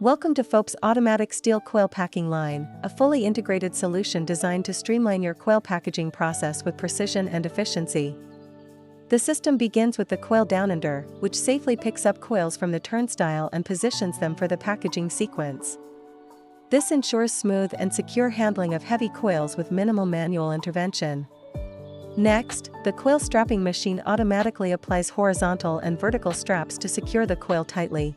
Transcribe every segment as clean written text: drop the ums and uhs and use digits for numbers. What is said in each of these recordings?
Welcome to Fhope's automatic steel coil packing line, a fully integrated solution designed to streamline your coil packaging process with precision and efficiency. The system begins with the coil downender, which safely picks up coils from the turnstile and positions them for the packaging sequence. This ensures smooth and secure handling of heavy coils with minimal manual intervention. Next, the coil strapping machine automatically applies horizontal and vertical straps to secure the coil tightly.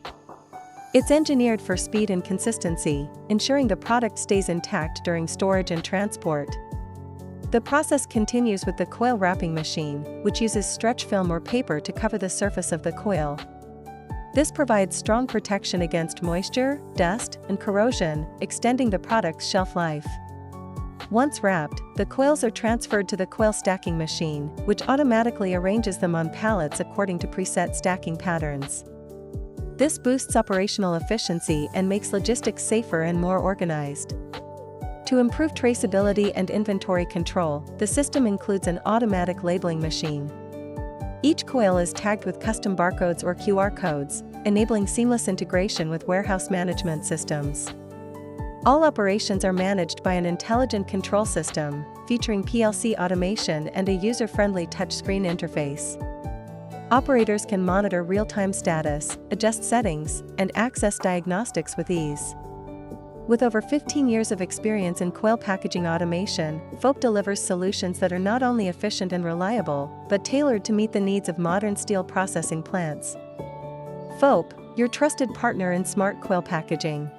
It's engineered for speed and consistency, ensuring the product stays intact during storage and transport. The process continues with the coil wrapping machine, which uses stretch film or paper to cover the surface of the coil. This provides strong protection against moisture, dust, and corrosion, extending the product's shelf life. Once wrapped, the coils are transferred to the coil stacking machine, which automatically arranges them on pallets according to preset stacking patterns. This boosts operational efficiency and makes logistics safer and more organized. To improve traceability and inventory control, the system includes an automatic labeling machine. Each coil is tagged with custom barcodes or QR codes, enabling seamless integration with warehouse management systems. All operations are managed by an intelligent control system, featuring PLC automation and a user-friendly touchscreen interface. Operators can monitor real-time status, adjust settings, and access diagnostics with ease. With over 15 years of experience in coil packaging automation, Fhope delivers solutions that are not only efficient and reliable, but tailored to meet the needs of modern steel processing plants. Fhope, your trusted partner in smart coil packaging.